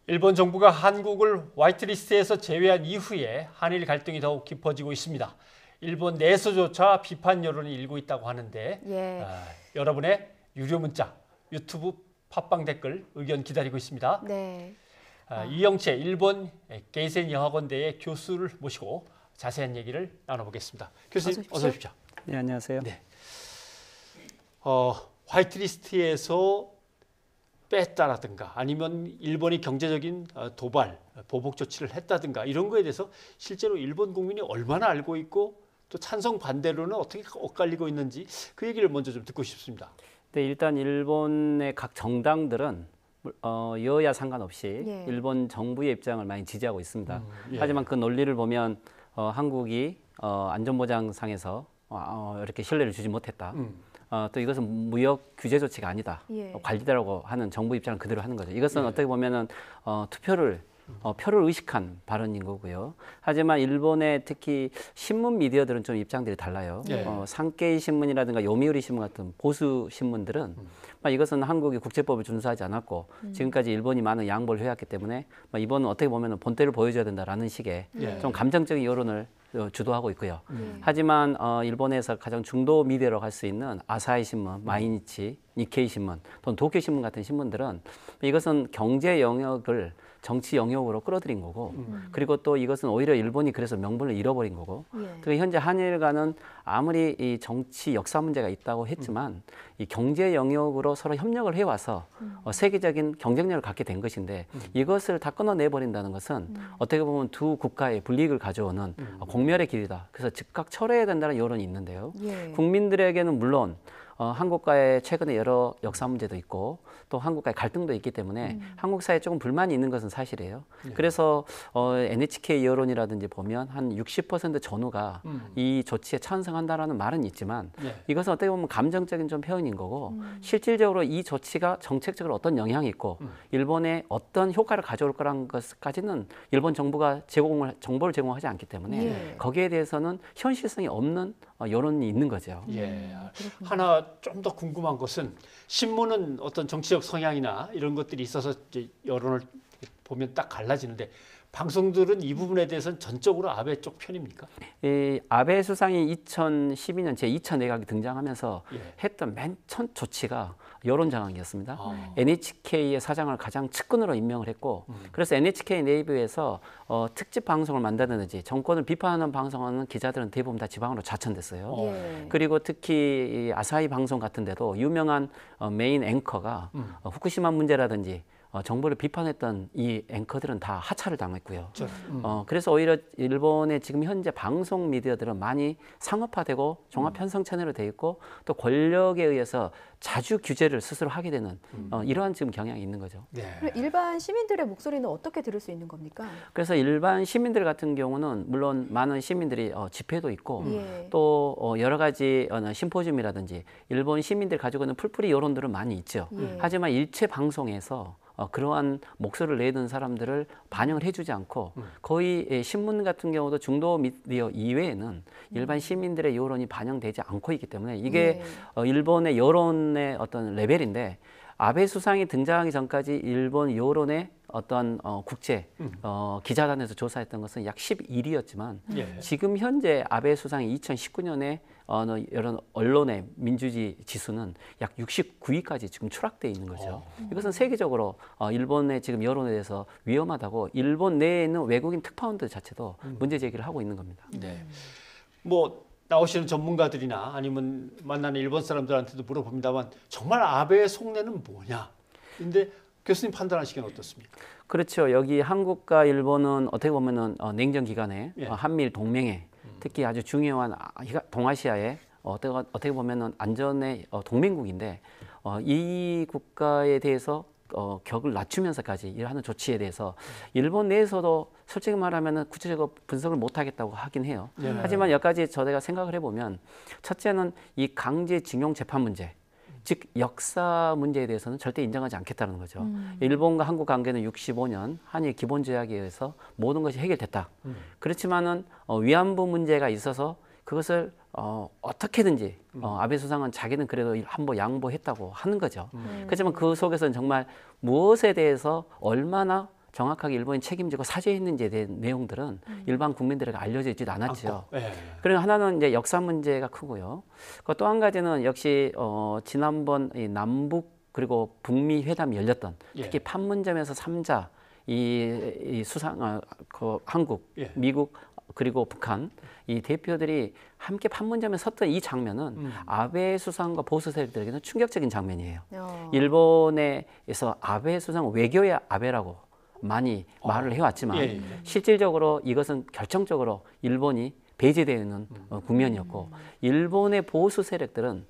일본 정부가 한국을 화이트리스트에서 제외한 이후에 한일 갈등이 더욱 깊어지고 있습니다. 일본 내에서조차 비판 여론이 일고 있다고 하는데 여러분의 유료 문자, 유튜브 팟빵 댓글 의견 기다리고 있습니다. 네. 이영채 일본 게이센 여학원대의 교수를 모시고 자세한 얘기를 나눠보겠습니다. 교수님 어서 오십시오. 네, 안녕하세요. 네. 화이트리스트에서 뺐다라든가 아니면 일본이 경제적인 도발, 보복 조치를 했다든가 이런 거에 대해서 실제로 일본 국민이 얼마나 알고 있고 또 찬성 반대로는 어떻게 엇갈리고 있는지 그 얘기를 먼저 좀 듣고 싶습니다. 네, 일단 일본의 각 정당들은 여야 상관없이 일본 정부의 입장을 많이 지지하고 있습니다. 하지만 그 논리를 보면 한국이 안전보장상에서 이렇게 신뢰를 주지 못했다. 또 이것은 무역 규제 조치가 아니다. 관리다라고 하는 정부 입장을 그대로 하는 거죠. 이것은 어떻게 보면은 표를 의식한 발언인 거고요. 하지만 일본의 특히 신문 미디어들은 좀 입장들이 달라요. 산케이 신문이라든가 요미우리 신문 같은 보수 신문들은 이것은 한국이 국제법을 준수하지 않았고 지금까지 일본이 많은 양보를 해왔기 때문에 이번은 어떻게 보면 본때를 보여줘야 된다라는 식의 좀 감정적인 여론을 주도하고 있고요. 하지만 일본에서 가장 중도 미디어로 할 수 있는 아사히 신문, 마이니치, 니케이 신문, 또는 도쿄 신문 같은 신문들은 이것은 경제 영역을 정치 영역으로 끌어들인 거고, 그리고 또 이것은 오히려 일본이 그래서 명분을 잃어버린 거고, 또 현재 한일 간은 아무리 이 정치 역사 문제가 있다고 했지만 이 경제 영역으로 서로 협력을 해와서 세계적인 경쟁력을 갖게 된 것인데 이것을 다 끊어내버린다는 것은 어떻게 보면 두 국가의 불이익을 가져오는 공멸의 길이다. 그래서 즉각 철회해야 된다는 여론이 있는데요. 국민들에게는 물론 한국과의 최근에 여러 역사 문제도 있고 또 한국과의 갈등도 있기 때문에 한국 사회에 조금 불만이 있는 것은 사실이에요. 그래서 NHK 여론이라든지 보면 한 60% 전후가 이 조치에 찬성한다라는 말은 있지만 이것은 어떻게 보면 감정적인 좀 표현인 거고 실질적으로 이 조치가 정책적으로 어떤 영향이 있고 일본에 어떤 효과를 가져올 거라는 것까지는 일본 정부가 정보를 제공하지 않기 때문에 거기에 대해서는 현실성이 없는 여론이 있는 거죠. 하나 좀 더 궁금한 것은 신문은 어떤 정치적 성향이나 이런 것들이 있어서 이제 여론을 보면 딱 갈라지는데 방송들은 이 부분에 대해서는 전적으로 아베 쪽 편입니까? 아베 수상이 2012년 제2차 내각이 등장하면서 했던 맨 첫 조치가 여론 장악이었습니다. NHK의 사장을 가장 측근으로 임명을 했고 그래서 NHK 내부에서 특집 방송을 만든다든지 정권을 비판하는 방송하는 기자들은 대부분 다 지방으로 자천됐어요. 그리고 특히 이 아사히 방송 같은 데도 유명한 메인 앵커가 후쿠시마 문제라든지 정부를 비판했던 이 앵커들은 다 하차를 당했고요. 그래서 오히려 일본의 지금 현재 방송 미디어들은 많이 상업화되고 종합 편성 채널로 되어 있고 또 권력에 의해서 자주 규제를 스스로 하게 되는 이러한 지금 경향이 있는 거죠. 일반 시민들의 목소리는 어떻게 들을 수 있는 겁니까? 그래서 일반 시민들 같은 경우는 물론 많은 시민들이 집회도 있고 또 여러 가지 심포지움이라든지 일본 시민들 가지고 있는 풀뿌리 여론들은 많이 있죠. 하지만 일체 방송에서 그러한 목소리를 내는 사람들을 반영을 해주지 않고 거의 신문 같은 경우도 중도 미디어 이외에는 일반 시민들의 여론이 반영되지 않고 있기 때문에 이게 일본의 여론의 어떤 레벨인데 아베 수상이 등장하기 전까지 일본 여론의 어떤 국제 기자단에서 조사했던 것은 약 11위였지만 지금 현재 아베 수상이 2019년에 이런 언론의 민주주의 지수는 약 69위까지 지금 추락돼 있는 거죠. 이것은 세계적으로 일본의 지금 여론에 대해서 위험하다고 일본 내에 있는 외국인 특파원들 자체도 문제 제기를 하고 있는 겁니다. 뭐 나오시는 전문가들이나 아니면 만나는 일본 사람들한테도 물어봅니다만 정말 아베의 속내는 뭐냐? 근데 교수님 판단하시기엔 어떻습니까? 그렇죠. 여기 한국과 일본은 어떻게 보면은 냉전 기간에 한미일 동맹에 특히 아주 중요한 동아시아의 어떻게 보면은 안전의 동맹국인데 이 국가에 대해서 격을 낮추면서까지 일하는 조치에 대해서 일본 내에서도 솔직히 말하면 구체적으로 분석을 못하겠다고 하긴 해요. 하지만 몇 가지 저희가 생각을 해보면 첫째는 이 강제징용 재판 문제 즉 역사 문제에 대해서는 절대 인정하지 않겠다는 거죠. 일본과 한국 관계는 65년 한일 기본조약에 의해서 모든 것이 해결됐다. 그렇지만은 위안부 문제가 있어서 그것을 어떻게든지 아베 수상은 자기는 그래도 한번 양보했다고 하는 거죠. 그렇지만 그 속에서는 정말 무엇에 대해서 얼마나 정확하게 일본이 책임지고 사죄했는지에 대한 내용들은 일반 국민들에게 알려져 있지도 않았죠. 예. 그리고 하나는 이제 역사 문제가 크고요. 또 한 가지는 역시 지난번 이 남북 그리고 북미 회담이 열렸던 특히 예. 판문점에서 3자 이 수상 그 한국, 예. 미국 그리고 북한 이 대표들이 함께 판문점에 섰던 이 장면은 아베 수상과 보수 세력들에게는 충격적인 장면이에요. 일본에서 아베 수상 외교의 아베라고 많이 말을 해왔지만 예, 예. 실질적으로 이것은 결정적으로 일본이 배제되는 국면이었고 일본의 보수 세력들은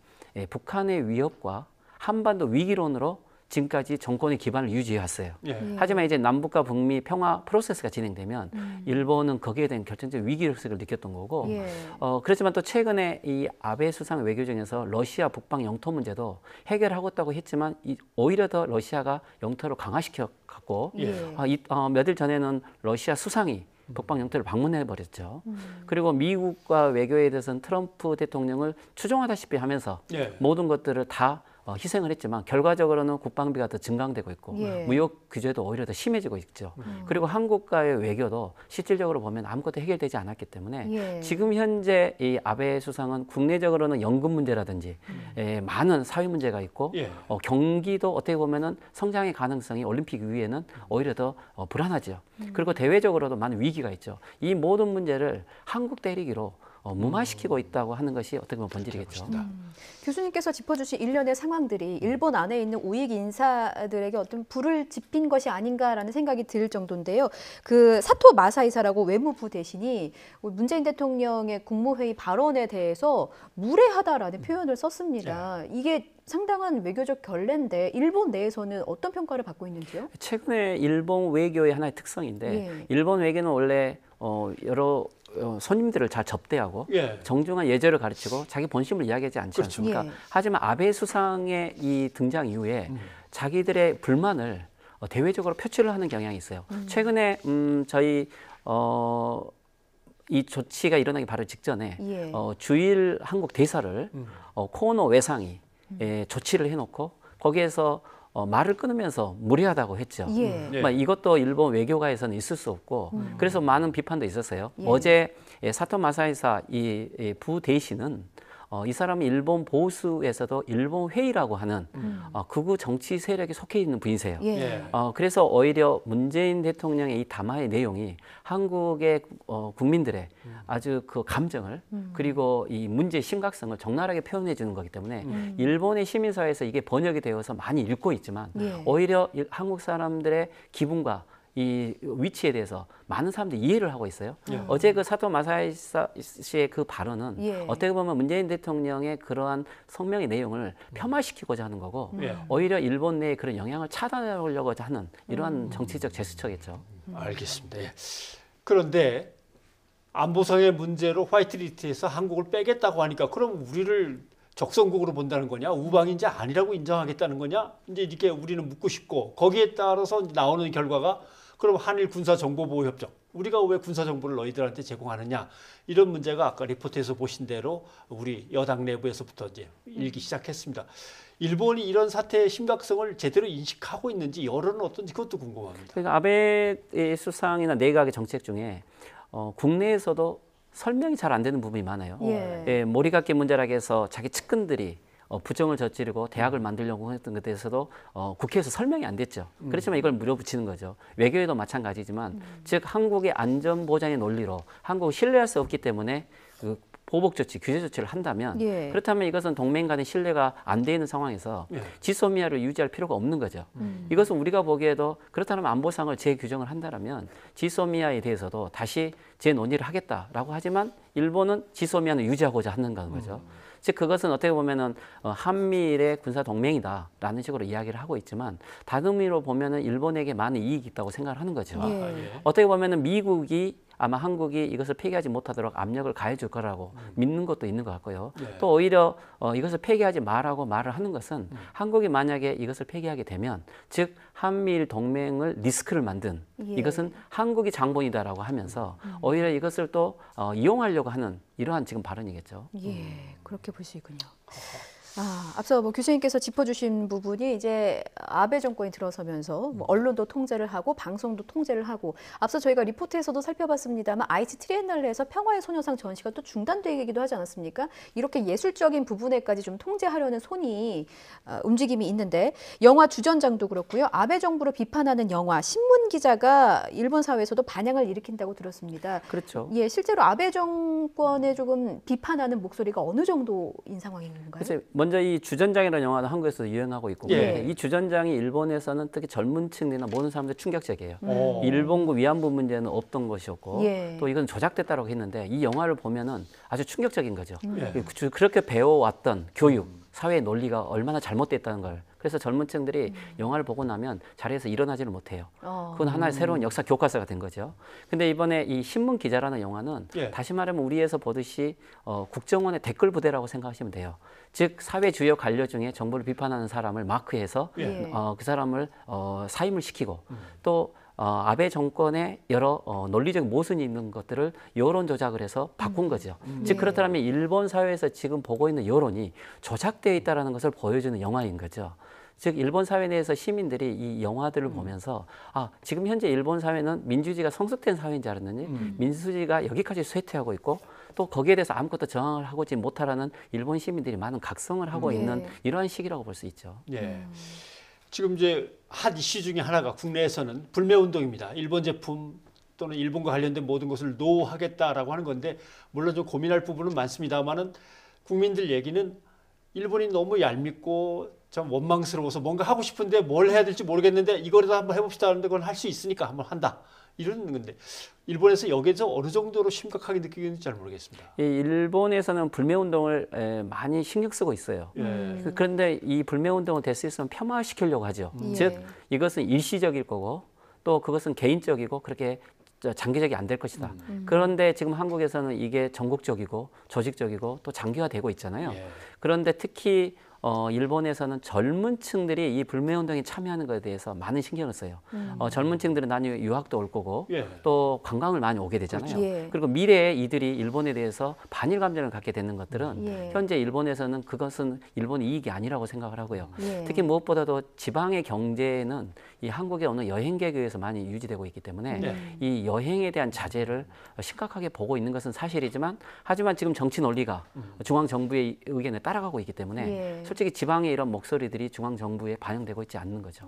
북한의 위협과 한반도 위기론으로 지금까지 정권의 기반을 유지해왔어요. 예. 하지만 이제 남북과 북미 평화 프로세스가 진행되면 일본은 거기에 대한 결정적 위기의식을 느꼈던 거고 예. 그렇지만 또 최근에 이 아베 수상 외교정에서 러시아 북방 영토 문제도 해결하겠다고 했지만 오히려 더 러시아가 영토를 강화시켜 갖고 예. 며칠 전에는 러시아 수상이 북방 영토를 방문해 버렸죠. 그리고 미국과 외교에 대해서는 트럼프 대통령을 추종하다시피 하면서 예. 모든 것들을 다 희생을 했지만 결과적으로는 국방비가 더 증강되고 있고 예. 무역 규제도 오히려 더 심해지고 있죠. 그리고 한국과의 외교도 실질적으로 보면 아무것도 해결되지 않았기 때문에 예. 지금 현재 이 아베 수상은 국내적으로는 연금 문제라든지 많은 사회 문제가 있고 예. 경기도 어떻게 보면은 성장의 가능성이 올림픽 이후에는 오히려 더 불안하죠. 그리고 대외적으로도 많은 위기가 있죠. 이 모든 문제를 한국 때리기로 무마시키고 있다고 하는 것이 어떻게 보면 본질이겠죠. 교수님께서 짚어주신 일련의 상황들이 일본 안에 있는 우익 인사들에게 어떤 불을 지핀 것이 아닌가라는 생각이 들 정도인데요. 그 사토 마사이사라고 외무부 대신이 문재인 대통령의 국무회의 발언에 대해서 무례하다라는 표현을 썼습니다. 이게 상당한 외교적 결례인데 일본 내에서는 어떤 평가를 받고 있는지요? 최근에 일본 외교의 하나의 특성인데 예. 일본 외교는 원래 여러 손님들을 잘 접대하고 예. 정중한 예절을 가르치고 자기 본심을 이야기하지 않지 그렇죠. 않습니까? 예. 하지만 아베 수상의 이 등장 이후에 자기들의 불만을 대외적으로 표출을 하는 경향이 있어요. 최근에 저희 이 조치가 일어나기 바로 직전에 예. 주일 한국 대사를 코노 외상이 조치를 해놓고 거기에서 말을 끊으면서 무례하다고 했죠. 예. 예. 이것도 일본 외교가에서는 있을 수 없고 그래서 많은 비판도 있었어요. 예. 어제 사토 마사이사 이 부대신은 이 사람은 일본 보수에서도 일본 회의라고 하는 극우 정치 세력에 속해 있는 분이세요. 예. 예. 그래서 오히려 문재인 대통령의 이 담화의 내용이 한국의 국민들의 아주 그 감정을 그리고 이 문제의 심각성을 적나라하게 표현해 주는 거기 때문에 일본의 시민사회에서 이게 번역이 되어서 많이 읽고 있지만 예. 오히려 한국 사람들의 기분과 이 위치에 대해서 많은 사람들이 이해를 하고 있어요. 어제 그 사토 마사이사 씨의 그 발언은 예. 어떻게 보면 문재인 대통령의 그러한 성명의 내용을 폄하시키고자 하는 거고 예. 오히려 일본 내에 그런 영향을 차단하려고 하는 이러한 정치적 제스처겠죠. 알겠습니다. 예. 그런데 안보상의 문제로 화이트리스트에서 한국을 빼겠다고 하니까 그럼 우리를 적성국으로 본다는 거냐? 우방인지 아니라고 인정하겠다는 거냐? 이제 이렇게 우리는 묻고 싶고 거기에 따라서 나오는 결과가 그럼 한일 군사정보보호협정 우리가 왜 군사정보를 너희들한테 제공하느냐 이런 문제가 아까 리포트에서 보신 대로 우리 여당 내부에서부터 이제 일기 시작했습니다. 일본이 이런 사태의 심각성을 제대로 인식하고 있는지 여론은 어떤지 그것도 궁금합니다. 그러니까 아베 수상이나 내각의 정책 중에 국내에서도 설명이 잘 안 되는 부분이 많아요. 예. 몰이각계 문제라고 해서 자기 측근들이 부정을 저지르고 대학을 만들려고 했던 것에 대해서도 국회에서 설명이 안 됐죠. 그렇지만 이걸 물어붙이는 거죠. 외교에도 마찬가지지만 즉 한국의 안전보장의 논리로 한국을 신뢰할 수 없기 때문에 그 보복 조치, 규제 조치를 한다면 예. 그렇다면 이것은 동맹 간의 신뢰가 안 돼 있는 상황에서 예. 지소미아를 유지할 필요가 없는 거죠. 이것은 우리가 보기에도 그렇다면 안보상을 재규정을 한다면 지소미아에 대해서도 다시 재논의를 하겠다라고 하지만 일본은 지소미아는 유지하고자 하는 거죠. 즉 그것은 어떻게 보면은 한미일의 군사 동맹이다라는 식으로 이야기를 하고 있지만 다른 의미로 보면은 일본에게 많은 이익이 있다고 생각을 하는 거죠. 예. 어떻게 보면은 미국이 아마 한국이 이것을 폐기하지 못하도록 압력을 가해줄 거라고 믿는 것도 있는 것 같고요. 네. 또 오히려 이것을 폐기하지 말라고 말을 하는 것은 한국이 만약에 이것을 폐기하게 되면 즉 한미일 동맹을 리스크를 만든 예. 이것은 한국이 장본이다라고 하면서 오히려 이것을 또 이용하려고 하는 이러한 지금 발언이겠죠. 예, 그렇게 보시군요. 앞서 뭐 교수님께서 짚어주신 부분이 이제 아베 정권이 들어서면서 뭐 언론도 통제를 하고 방송도 통제를 하고 앞서 저희가 리포트에서도 살펴봤습니다만 아이치 트리엔날레에서 평화의 소녀상 전시가 또 중단되기도 하지 않았습니까? 이렇게 예술적인 부분에까지 좀 통제하려는 손이 움직임이 있는데 영화 주전장도 그렇고요. 아베 정부를 비판하는 영화 신문 기자가 일본 사회에서도 반향을 일으킨다고 들었습니다. 그렇죠. 예, 실제로 아베 정권에 조금 비판하는 목소리가 어느 정도인 상황인 건가요? 그래서 먼저 이 주전장이라는 영화는 한국에서 유행하고 있고 예. 이 주전장이 일본에서는 특히 젊은 층이나 모든 사람들 충격적이에요. 오. 일본군 위안부 문제는 없던 것이었고 예. 또 이건 조작됐다고 했는데 이 영화를 보면은 아주 충격적인 거죠. 예. 그렇게 배워왔던 교육, 사회의 논리가 얼마나 잘못됐다는 걸. 그래서 젊은 층들이 영화를 보고 나면 자리에서 일어나지를 못해요. 그건 하나의 새로운 역사 교과서가 된 거죠. 근데 이번에 이 신문 기자라는 영화는 예. 다시 말하면 우리에서 보듯이 국정원의 댓글 부대라고 생각하시면 돼요. 즉 사회 주요 관료 중에 정부를 비판하는 사람을 마크해서 예. 그 사람을 사임을 시키고 또 아베 정권의 여러 논리적 모순이 있는 것들을 여론 조작을 해서 바꾼 거죠. 즉 그렇다면 일본 사회에서 지금 보고 있는 여론이 조작되어 있다는 것을 보여주는 영화인 거죠. 즉 일본 사회 내에서 시민들이 이 영화들을 보면서 지금 현재 일본 사회는 민주주의가 성숙된 사회인 줄 알았느니 민주주의가 여기까지 쇠퇴하고 있고 또 거기에 대해서 아무것도 저항을 하지 못하라는 일본 시민들이 많은 각성을 하고 있는 이러한 시기라고 볼 수 있죠. 예. 지금 이제 핫 이슈 중에 하나가 국내에서는 불매 운동입니다. 일본 제품 또는 일본과 관련된 모든 것을 노하겠다라고 하는 건데 물론 좀 고민할 부분은 많습니다만은 국민들 얘기는 일본이 너무 얄밉고 좀 원망스러워서 뭔가 하고 싶은데 뭘 해야 될지 모르겠는데 이거라도 한번 해봅시다 하는데 그건 할 수 있으니까 한번 한다. 이런 건데 일본에서 여기서 어느 정도로 심각하게 느끼는지 잘 모르겠습니다. 이 일본에서는 불매 운동을 많이 신경 쓰고 있어요. 그런데 이 불매 운동을 될 수 있으면 폄하시키려고 하죠. 즉 이것은 일시적일 거고 또 그것은 개인적이고 그렇게 장기적이 안 될 것이다. 그런데 지금 한국에서는 이게 전국적이고 조직적이고 또 장기화되고 있잖아요. 그런데 특히 일본에서는 젊은 층들이 이 불매운동에 참여하는 것에 대해서 많은 신경을 써요. 젊은 층들은 나중에 유학도 올 거고 또 관광을 많이 오게 되잖아요. 그렇죠. 그리고 미래에 이들이 일본에 대해서 반일 감정을 갖게 되는 것들은 현재 일본에서는 그것은 일본 이익이 아니라고 생각을 하고요. 특히 무엇보다도 지방의 경제는 이 한국의 어느 여행객에 의해서 많이 유지되고 있기 때문에 이 여행에 대한 자제를 심각하게 보고 있는 것은 사실이지만 하지만 지금 정치 논리가 중앙정부의 의견에 따라가고 있기 때문에 솔직히 지방의 이런 목소리들이 중앙정부에 반영되고 있지 않는 거죠.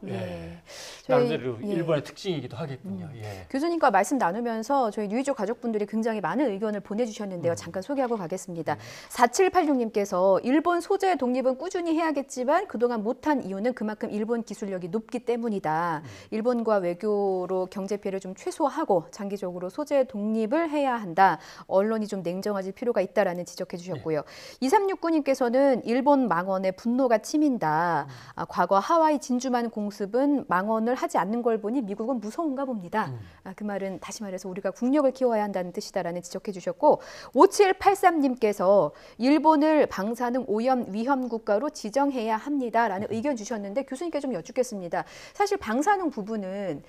나름대로 일본의 특징이기도 하겠군요. 교수님과 말씀 나누면서 저희 뉴이조 가족분들이 굉장히 많은 의견을 보내주셨는데요. 잠깐 소개하고 가겠습니다. 4786님께서 일본 소재 독립은 꾸준히 해야겠지만 그동안 못한 이유는 그만큼 일본 기술력이 높기 때문이다. 일본과 외교로 경제 피해를 좀 최소화하고 장기적으로 소재 독립을 해야 한다. 언론이 좀 냉정해질 필요가 있다라는 지적해 주셨고요. 2369님께서는 일본 망언에 분노가 치민다. 과거 하와이 진주만 공습은 망언을 하지 않는 걸 보니 미국은 무서운가 봅니다. 그 말은 다시 말해서 우리가 국력을 키워야 한다는 뜻이다라는 지적해 주셨고 5783님께서 일본을 방사능 오염 위험 국가로 지정해야 합니다라는 의견 주셨는데 교수님께 좀 여쭙겠습니다. 사실 방사능 부분은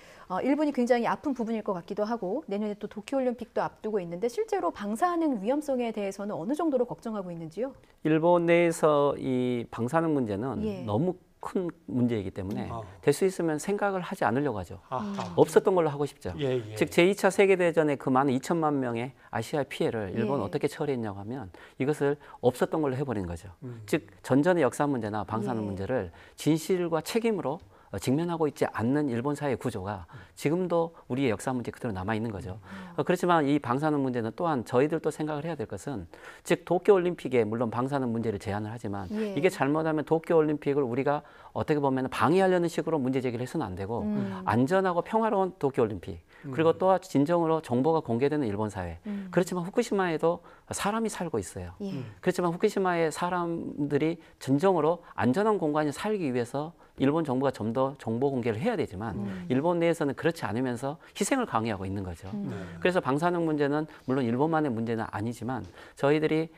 일본이 굉장히 아픈 부분일 것 같기도 하고 내년에 또 도쿄올림픽도 앞두고 있는데 실제로 방사능 위험성에 대해서는 어느 정도로 걱정하고 있는지요? 일본 내에서 이 방사능 문제는 너무 큰 문제이기 때문에 될 수 있으면 생각을 하지 않으려고 하죠. 없었던 걸로 하고 싶죠. 즉 제2차 세계대전의 그 많은 2천만 명의 아시아 피해를 일본은 어떻게 처리했냐고 하면 이것을 없었던 걸로 해버린 거죠. 즉 전전의 역사 문제나 방사능 문제를 진실과 책임으로 직면하고 있지 않는 일본 사회 구조가 지금도 우리의 역사 문제 그대로 남아 있는 거죠. 그렇지만 이 방사능 문제는 또한 저희들도 생각을 해야 될 것은 즉 도쿄올림픽에 물론 방사능 문제를 제안을 하지만 이게 잘못하면 도쿄올림픽을 우리가 어떻게 보면 방해하려는 식으로 문제 제기를 해서는 안 되고 안전하고 평화로운 도쿄올림픽 그리고 또 진정으로 정보가 공개되는 일본 사회 그렇지만 후쿠시마에도 사람이 살고 있어요. 그렇지만 후쿠시마의 사람들이 진정으로 안전한 공간에 살기 위해서 일본 정부가 좀 더 정보 공개를 해야 되지만 일본 내에서는 그렇지 않으면서 희생을 강요하고 있는 거죠. 그래서 방사능 문제는 물론 일본만의 문제는 아니지만 저희들이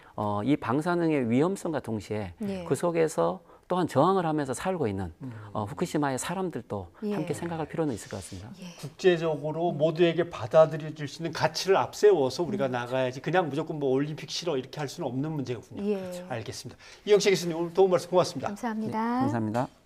이 방사능의 위험성과 동시에 그 속에서 또한 저항을 하면서 살고 있는 후쿠시마의 사람들도 예. 함께 생각할 필요는 있을 것 같습니다. 국제적으로 모두에게 받아들여질 수 있는 가치를 앞세워서 우리가 나가야지 그냥 무조건 뭐 올림픽 싫어 이렇게 할 수는 없는 문제군요. 예. 알겠습니다. 이영채 교수님 오늘 도움 말씀 고맙습니다. 감사합니다. 감사합니다.